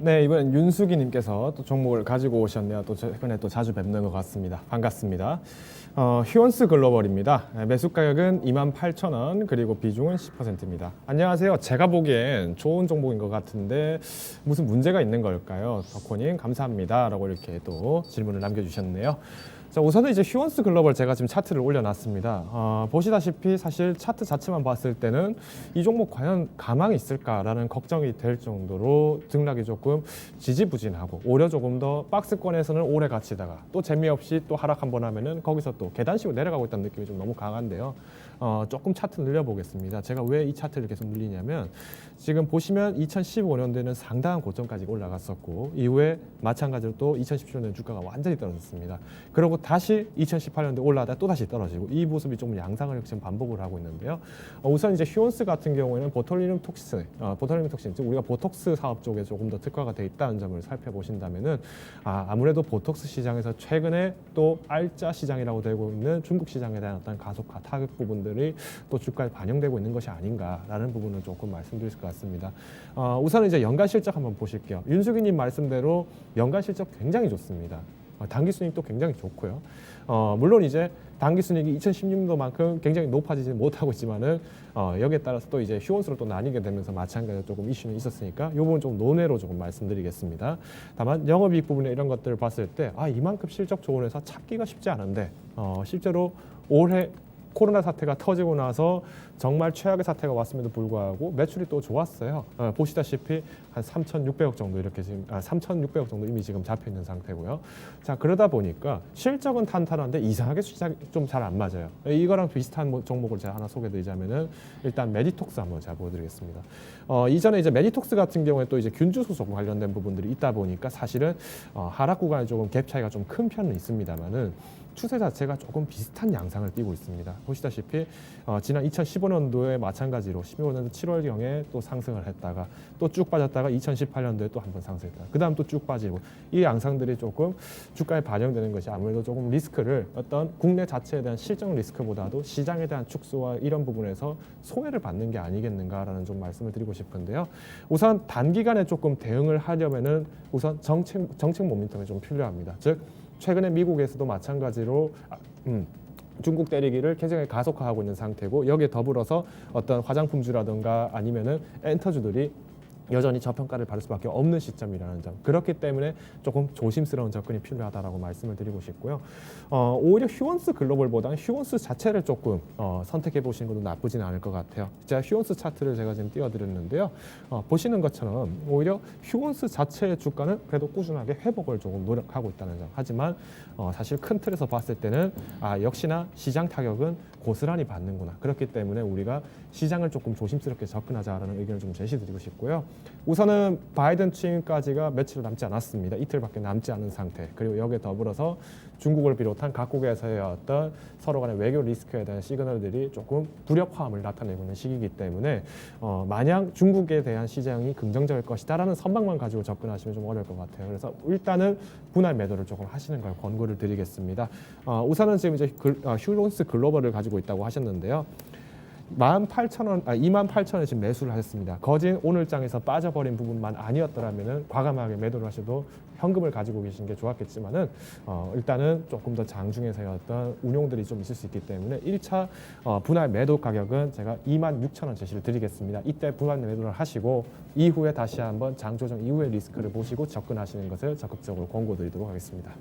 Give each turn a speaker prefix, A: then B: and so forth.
A: 네, 이번엔 윤수기님께서 또 종목을 가지고 오셨네요. 또 최근에 또 자주 뵙는 것 같습니다. 반갑습니다. 휴원스 글로벌입니다. 매수 가격은 28,000원, 그리고 비중은 10%입니다. 안녕하세요. 제가 보기엔 좋은 종목인 것 같은데 무슨 문제가 있는 걸까요? 덕호님 감사합니다. 라고 이렇게 또 질문을 남겨주셨네요. 자, 우선은 이제 휴원스 글로벌 제가 지금 차트를 올려놨습니다. 보시다시피 사실 차트 자체만 봤을 때는 이 종목 과연 가망이 있을까라는 걱정이 될 정도로 등락이 조금 지지부진하고 오히려 조금 더 박스권에서는 오래 갇히다가 또 재미없이 또 하락 한번 하면은 거기서 또 계단식으로 내려가고 있다는 느낌이 좀 너무 강한데요. 조금 차트 늘려보겠습니다. 제가 왜 이 차트를 계속 늘리냐면 지금 보시면 2015년도에는 상당한 고점까지 올라갔었고 이후에 마찬가지로 또 2017년도에 주가가 완전히 떨어졌습니다. 그리고 다시 2018년도에 올라가다 또 다시 떨어지고 이 모습이 좀 양상을 지금 반복을 하고 있는데요. 우선 이제 휴원스 같은 경우에는 보톨리눔 톡신, 즉 우리가 보톡스 사업 쪽에 조금 더 특화가 돼 있다는 점을 살펴보신다면은 아무래도 보톡스 시장에서 최근에 또 알짜 시장이라고 되고 있는 중국 시장에 대한 어떤 가속화 타격 부분들이 또 주가에 반영되고 있는 것이 아닌가라는 부분을 조금 말씀드릴 것 같습니다. 우선 이제 연간 실적 한번 보실게요. 윤수기님 말씀대로 연간 실적 굉장히 좋습니다. 단기 순이익도 굉장히 좋고요. 물론 이제 단기 순이익이 2016년도만큼 굉장히 높아지지 못하고 있지만은 여기에 따라서 또 이제 휴원수로 또 나뉘게 되면서 마찬가지로 조금 이슈는 있었으니까 이 부분 좀 논외로 조금 말씀드리겠습니다. 다만 영업이익 부분에 이런 것들을 봤을 때 이만큼 실적 좋은 회사 찾기가 쉽지 않은데 실제로 올해 코로나 사태가 터지고 나서 정말 최악의 사태가 왔음에도 불구하고 매출이 또 좋았어요. 보시다시피 한 3,600억 정도 이렇게 지금 3,600억 정도 이미 지금 잡혀 있는 상태고요. 자, 그러다 보니까 실적은 탄탄한데 이상하게 시장이 좀 잘 안 맞아요. 이거랑 비슷한 종목을 제가 하나 소개드리자면은 일단 메디톡스 한번 제가 보여드리겠습니다. 이전에 이제 메디톡스 같은 경우에 또 이제 균주 소속 관련된 부분들이 있다 보니까 사실은 하락 구간에 조금 갭 차이가 좀 큰 편은 있습니다만은 추세 자체가 조금 비슷한 양상을 띠고 있습니다. 보시다시피 지난 2015년도에 마찬가지로 15년도 7월경에 또 상승을 했다가 또 쭉 빠졌다가 2018년도에 또 한번 상승했다. 그 다음 또 쭉 빠지고 이 양상들이 조금 주가에 반영되는 것이 아무래도 조금 리스크를 어떤 국내 자체에 대한 실적 리스크보다도 시장에 대한 축소와 이런 부분에서 소외를 받는 게 아니겠는가라는 좀 말씀을 드리고 싶은데요. 우선 단기간에 조금 대응을 하려면은 우선 정책 모멘텀이 좀 필요합니다. 즉 최근에 미국에서도 마찬가지로 중국 때리기를 굉장히 가속화하고 있는 상태고 여기에 더불어서 어떤 화장품주라든가 아니면은 엔터주들이 여전히 저평가를 받을 수밖에 없는 시점이라는 점. 그렇기 때문에 조금 조심스러운 접근이 필요하다라고 말씀을 드리고 싶고요. 오히려 휴원스 글로벌보다는 휴원스 자체를 조금 선택해 보시는 것도 나쁘진 않을 것 같아요. 제가 휴원스 차트를 제가 지금 띄워드렸는데요. 보시는 것처럼 오히려 휴원스 자체의 주가는 그래도 꾸준하게 회복을 조금 노력하고 있다는 점. 하지만 사실 큰 틀에서 봤을 때는 역시나 시장 타격은 고스란히 받는구나. 그렇기 때문에 우리가 시장을 조금 조심스럽게 접근하자라는 의견을 좀 제시드리고 싶고요. 우선은 바이든 취임까지가 며칠 남지 않았습니다. 이틀밖에 남지 않은 상태. 그리고 여기에 더불어서 중국을 비롯한 각국에서의 어떤 서로 간의 외교 리스크에 대한 시그널들이 조금 불협화음을 나타내고 있는 시기이기 때문에 마냥 중국에 대한 시장이 긍정적일 것이다라는 선망만 가지고 접근하시면 좀 어려울 것 같아요. 그래서 일단은 분할 매도를 조금 하시는 걸 권고를 드리겠습니다. 우선은 지금 이제 휴원스 글로벌을 가지고 있다고 하셨는데요. 28,000원에 지금 매수를 하셨습니다. 거진 오늘장에서 빠져버린 부분만 아니었더라면은 과감하게 매도를 하셔도 현금을 가지고 계신 게 좋았겠지만은 일단은 조금 더 장중에서의 어떤 운용들이 좀 있을 수 있기 때문에 1차 분할 매도 가격은 제가 26,000원 제시를 드리겠습니다. 이때 분할 매도를 하시고 이후에 다시 한번 장 조정 이후의 리스크를 보시고 접근하시는 것을 적극적으로 권고드리도록 하겠습니다.